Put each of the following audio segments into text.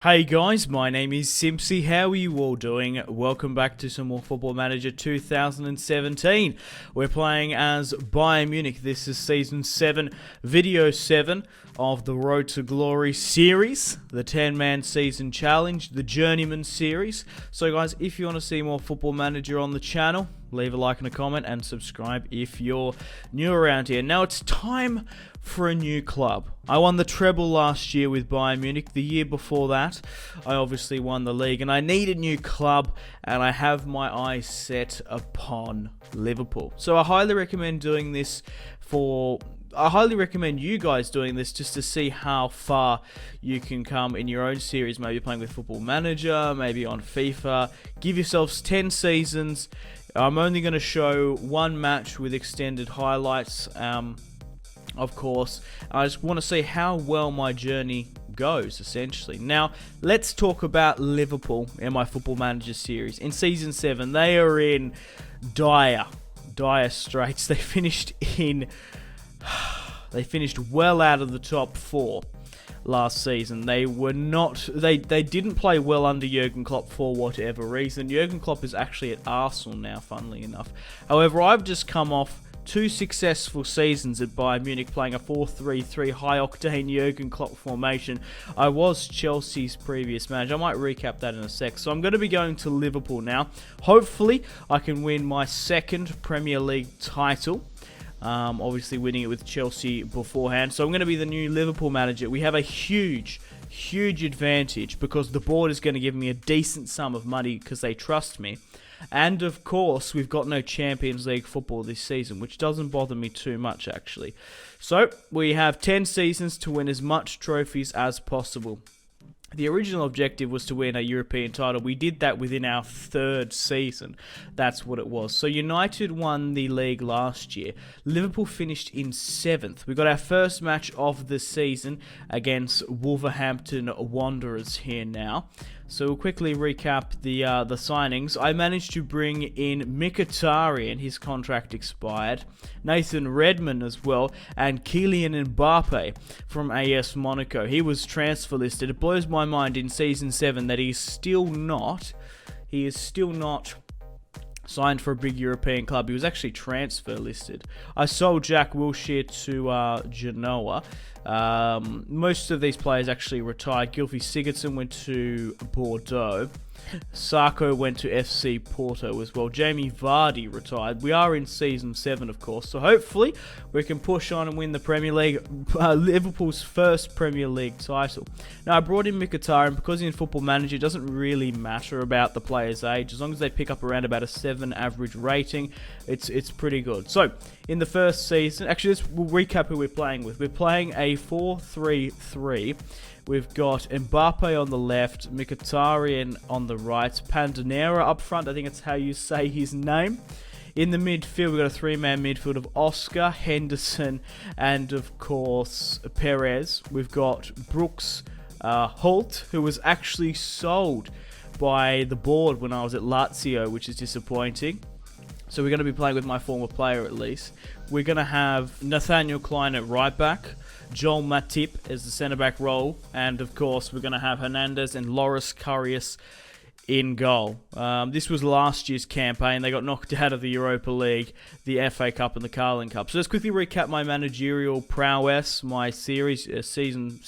Hey guys, my name is Simpzy. How are you all doing? Welcome back to some more Football Manager 2017. We're playing as Bayern Munich. This is Season 7, Video 7 of the Road to Glory series, the 10-man season challenge, the Journeyman series. So guys, if you want to see more Football Manager on the channel, leave a like and a comment and subscribe if you're new around here. Now it's time for a new club. I won the treble last year with Bayern Munich. The year before that, I obviously won the league, and I need a new club, and I have my eyes set upon Liverpool. So I highly recommend doing this I highly recommend you guys doing this just to see how far you can come in your own series, maybe playing with Football Manager, maybe on FIFA. Give yourselves 10 seasons. I'm only going to show one match with extended highlights, of course. I just want to see how well my journey goes, essentially. Now, let's talk about Liverpool in my Football Manager series. In Season 7, they are in dire straits. They finished well out of the top 4 last season. They didn't play well under Jurgen Klopp for whatever reason. Jurgen Klopp is actually at Arsenal now, funnily enough. However, I've just come off 2 successful seasons at Bayern Munich playing a 4-3-3 high-octane Jurgen Klopp formation. I was Chelsea's previous manager. I might recap that in a sec. So I'm going to be going to Liverpool now. Hopefully, I can win my 2nd Premier League title. Obviously winning it with Chelsea beforehand. So I'm going to be the new Liverpool manager. We have a huge advantage because the board is going to give me a decent sum of money because they trust me. And of course, we've got no Champions League football this season, which doesn't bother me too much, actually. So, we have 10 seasons to win as much trophies as possible. The original objective was to win a European title. We did that within our 3rd season. That's what it was. So United won the league last year. Liverpool finished in 7th. We got our first match of the season against Wolverhampton Wanderers here now. So we'll quickly recap the signings. I managed to bring in Mkhitaryan, his contract expired, Nathan Redmond as well, and Kylian Mbappe from AS Monaco. He was transfer listed. It blows my mind in Season 7 that he is still not signed for a big European club. He was actually transfer listed. I sold Jack Wilshere to Genoa. Most of these players actually retired. Gylfi Sigurdsson went to Bordeaux. Sarko went to FC Porto as well. Jamie Vardy retired. We are in Season 7, of course, so hopefully we can push on and win the Premier League, Liverpool's first Premier League title. Now, I brought in Mkhitaryan because in Football Manager it doesn't really matter about the player's age. As long as they pick up around about a 7 average rating, it's pretty good. So, in the first season, actually, we'll recap who we're playing with. We're playing a 4-3-3. We've got Mbappe on the left, Mkhitaryan on the right, Pandanera up front, I think that's how you say his name. In the midfield, we've got a 3-man midfield of Oscar, Henderson, and of course, Perez. We've got Brooks Holt, who was actually sold by the board when I was at Lazio, which is disappointing. So we're going to be playing with my former player at least. We're going to have Nathaniel Klein at right back, Joel Matip as the centre-back role, and of course we're going to have Hernandez and Loris Karius in goal. This was last year's campaign. They got knocked out of the Europa League, the FA Cup, and the Carling Cup. So let's quickly recap my managerial prowess, my season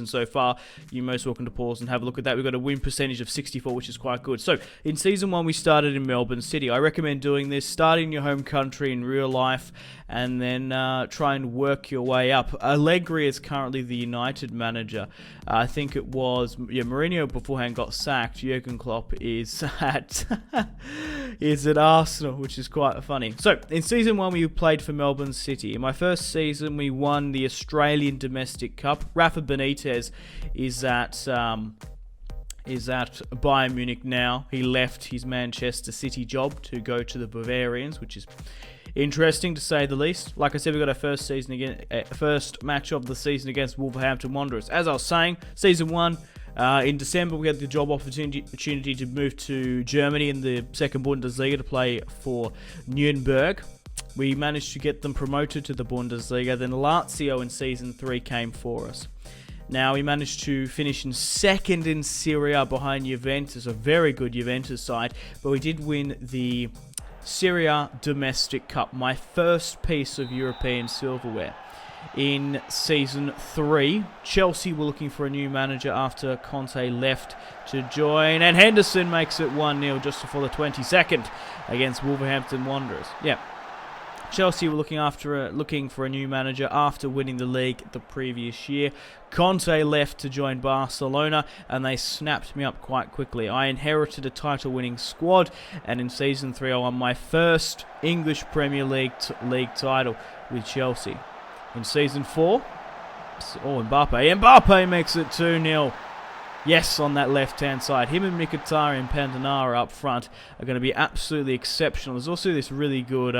so far. You're most welcome to pause and have a look at that. We've got a win percentage of 64, which is quite good. So in Season 1, we started in Melbourne City. I recommend doing this. Start in your home country in real life, and then try and work your way up. Allegri is currently the United manager. I think it was Mourinho beforehand got sacked. Jurgen Klopp is at Arsenal, which is quite funny. So in Season 1, we played for Melbourne City. In my first season, we won the Australian Domestic Cup. Rafa Benitez is at Bayern Munich now. He left his Manchester City job to go to the Bavarians, which is interesting to say the least. Like I said, we got our first match of the season against Wolverhampton Wanderers. As I was saying, Season 1, in December, we had the job opportunity to move to Germany in the second Bundesliga to play for Nuremberg. We managed to get them promoted to the Bundesliga. Then Lazio in Season 3 came for us. Now, we managed to finish in second in Serie A behind Juventus, a very good Juventus side, but we did win the Serie A Domestic Cup, my first piece of European silverware. In Season 3, Chelsea were looking for a new manager after Conte left to join, and Henderson makes it 1-0 just before the 22nd against Wolverhampton Wanderers. Yeah, Chelsea were looking for a new manager after winning the league the previous year. Conte left to join Barcelona, and they snapped me up quite quickly. I inherited a title-winning squad, and in Season 3 I won my first English Premier League title with Chelsea. In Season 4, Mbappe makes it 2-0. Yes, on that left-hand side. Him and Mkhitaryan and Pandanara up front are going to be absolutely exceptional. There's also this really good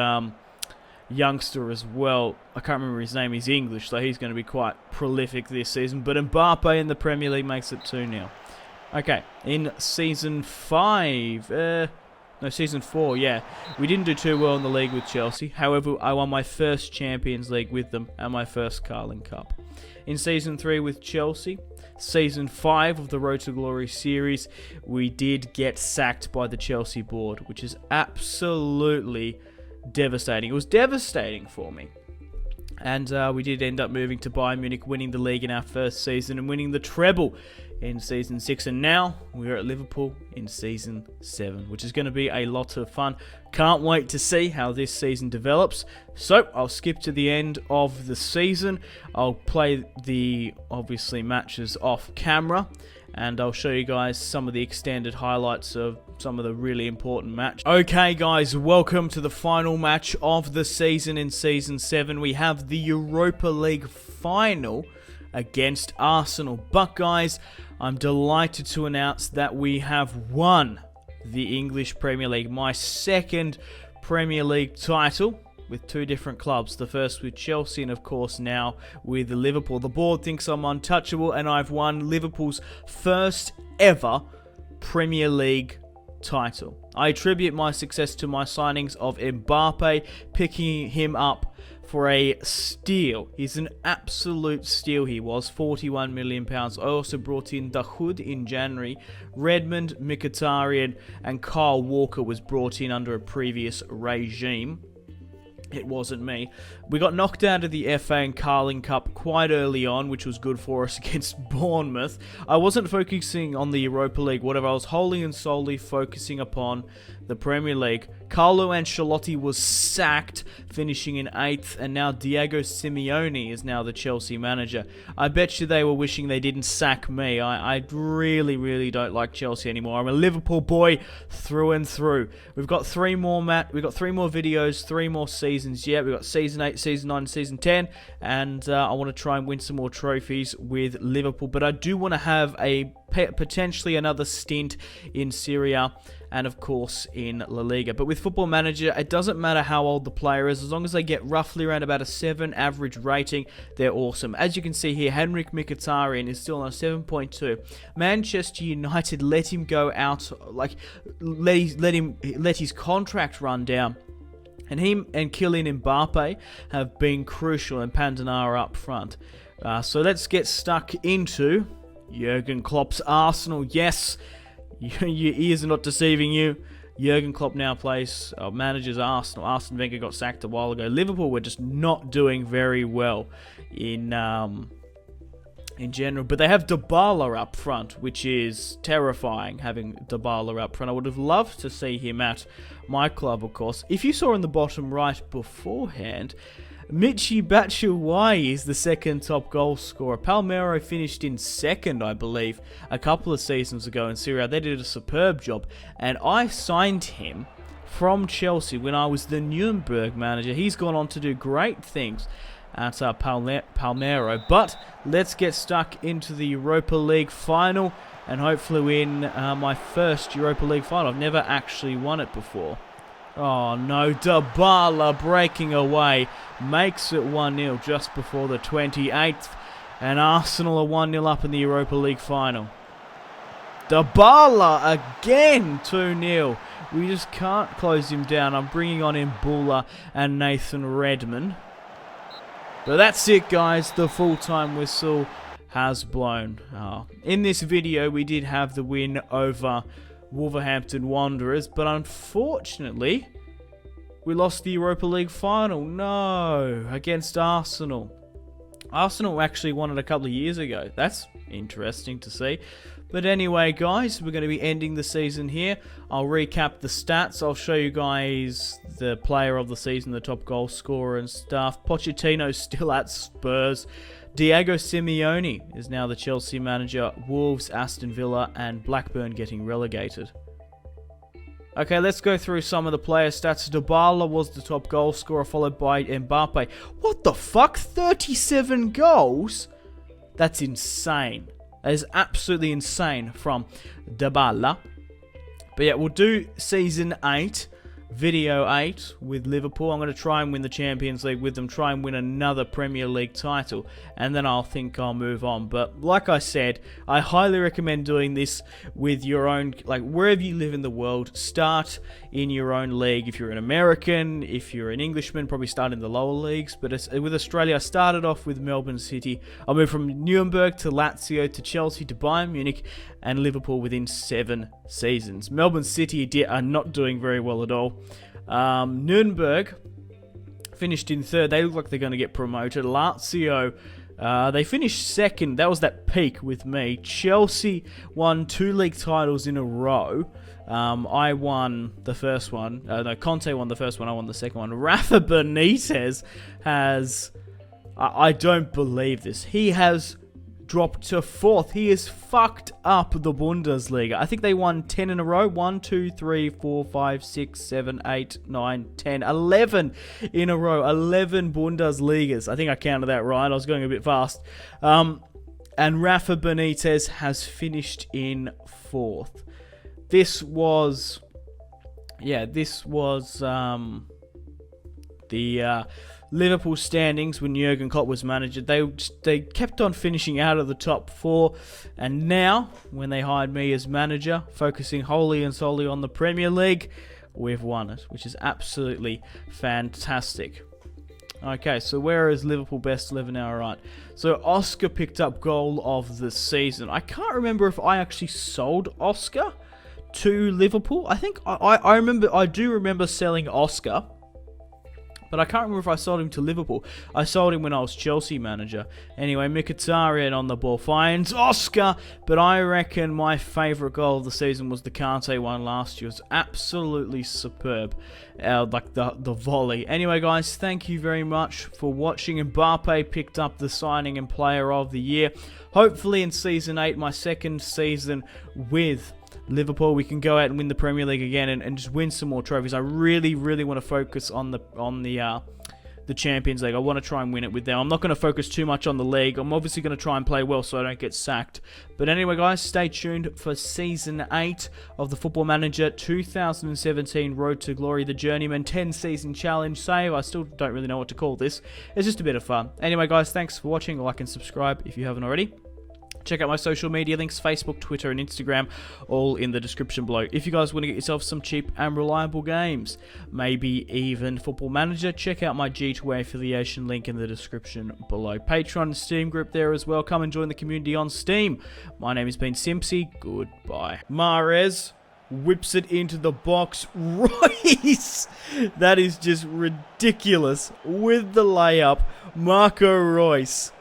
youngster as well. I can't remember his name. He's English, so he's going to be quite prolific this season. But Mbappe in the Premier League makes it 2-0. Okay, in Season 5... Season 4, yeah. We didn't do too well in the league with Chelsea. However, I won my first Champions League with them and my first Carling Cup. In Season 3 with Chelsea, Season 5 of the Road to Glory series, we did get sacked by the Chelsea board, which is absolutely devastating. It was devastating for me. And we did end up moving to Bayern Munich, winning the league in our first season and winning the treble in Season 6. And now we're at Liverpool in Season 7, which is going to be a lot of fun. Can't wait to see how this season develops. So I'll skip to the end of the season. I'll play the, obviously, matches off camera. And I'll show you guys some of the extended highlights of some of the really important matches. Okay, guys, welcome to the final match of the season in Season 7. We have the Europa League final against Arsenal. But, guys, I'm delighted to announce that we have won the English Premier League. My second Premier League title with two different clubs. The first with Chelsea and, of course, now with Liverpool. The board thinks I'm untouchable, and I've won Liverpool's first ever Premier League title. I attribute my success to my signings of Mbappe, picking him up for a steal. He's an absolute steal, he was. £41 million. I also brought in Dahoud in January. Redmond, Mkhitaryan, and Kyle Walker was brought in under a previous regime. It wasn't me. We got knocked out of the FA and Carling Cup quite early on, which was good for us against Bournemouth. I wasn't focusing on the Europa League, whatever. I was wholly and solely focusing upon the Premier League. Carlo Ancelotti was sacked, finishing in 8th, and now Diego Simeone is now the Chelsea manager. I bet you they were wishing they didn't sack me. I really, really don't like Chelsea anymore. I'm a Liverpool boy through and through. We've got three more videos, 3 more seasons yet. We've got Season 8, Season 9, Season 10, and I want to try and win some more trophies with Liverpool. But I do want to have potentially another stint in Serie A and, of course, in La Liga. But with Football Manager, it doesn't matter how old the player is. As long as they get roughly around about a 7 average rating, they're awesome. As you can see here, Henrik Mkhitaryan is still on a 7.2. Manchester United let him go out, let his contract run down. And him and Kylian Mbappe have been crucial, and Pandanara up front. So let's get stuck into Jurgen Klopp's Arsenal. Yes, your ears are not deceiving you. Jurgen Klopp now manages Arsenal. Arsene Wenger got sacked a while ago. Liverpool were just not doing very well in general. But they have Dybala up front, which is terrifying, having Dybala up front. I would have loved to see him at my club, of course. If you saw in the bottom right beforehand, Michy Batshuayi is the second top goal scorer. Palmeiro finished in second, I believe, a couple of seasons ago in Serie A. They did a superb job, and I signed him from Chelsea when I was the Nuremberg manager. He's gone on to do great things at Palmeiro. But let's get stuck into the Europa League final and hopefully win my first Europa League final. I've never actually won it before. Oh no, Dybala breaking away, makes it 1-0 just before the 28th, and Arsenal are 1-0 up in the Europa League final. Dybala again, 2-0. We just can't close him down. I'm bringing on Mbula and Nathan Redmond. But that's it, guys. The full-time whistle has blown. In this video, we did have the win over Wolverhampton Wanderers, but unfortunately, we lost the Europa League final. No, against Arsenal. Arsenal actually won it a couple of years ago. That's interesting to see. But anyway, guys, we're going to be ending the season here. I'll recap the stats. I'll show you guys the player of the season, the top goal scorer and stuff. Pochettino's still at Spurs. Diego Simeone is now the Chelsea manager. Wolves, Aston Villa, and Blackburn getting relegated. Okay, let's go through some of the player stats. Dybala was the top goal scorer, followed by Mbappe. What the fuck? 37 goals? That's insane. That is absolutely insane from Dybala. But yeah, we'll do Season 8, Video 8 with Liverpool. I'm going to try and win the Champions League with them, try and win another Premier League title, and then I'll think I'll move on. But like I said, I highly recommend doing this with your own, like wherever you live in the world. Start in your own league. If you're an American, if you're an Englishman, probably start in the lower leagues. But with Australia, I started off with Melbourne City. I moved from Nuremberg to Lazio to Chelsea to Bayern Munich and Liverpool within 7 seasons. Melbourne City are not doing very well at all. Nuremberg finished in 3rd. They look like they're going to get promoted. Lazio, they finished 2nd. That was that peak with me. Chelsea won 2 league titles in a row. I won the first one. No, Conte won the first one. I won the second one. Rafa Benitez has... I don't believe this. He has dropped to 4th. He has fucked up the Bundesliga. I think they won 10 in a row. 1, 2, 3, 4, 5, 6, 7, 8, 9, 10, 11 in a row. 11 Bundesligas. I think I counted that right. I was going a bit fast. And Rafa Benitez has finished in 4th. This was the Liverpool standings when Jurgen Klopp was manager. They kept on finishing out of the top 4, and now when they hired me as manager, focusing wholly and solely on the Premier League, we've won it, which is absolutely fantastic. Okay, so where is Liverpool best 11 now? Right. So Oscar picked up goal of the season. I can't remember if I actually sold Oscar to Liverpool. I think I do remember selling Oscar, but I can't remember if I sold him to Liverpool. I sold him when I was Chelsea manager. Anyway, Mkhitaryan on the ball finds Oscar, but I reckon my favourite goal of the season was the Kante one last year. It was absolutely superb, like the volley. Anyway, guys, thank you very much for watching. Mbappe picked up the signing and player of the year. Hopefully in Season 8, my second season with Liverpool, we can go out and win the Premier League again and just win some more trophies. I really, really want to focus on the Champions League. I want to try and win it with them. I'm not going to focus too much on the league. I'm obviously going to try and play well so I don't get sacked. But anyway, guys, stay tuned for Season 8 of the Football Manager 2017 Road to Glory, the Journeyman 10-season challenge save. I still don't really know what to call this. It's just a bit of fun. Anyway, guys, thanks for watching. Like and subscribe if you haven't already. Check out my social media links, Facebook, Twitter, and Instagram, all in the description below. If you guys want to get yourself some cheap and reliable games, maybe even Football Manager, check out my G2A affiliation link in the description below. Patreon and Steam group there as well. Come and join the community on Steam. My name has been Simpzy. Goodbye. Mahrez whips it into the box. Royce! That is just ridiculous. With the layup, Marco Royce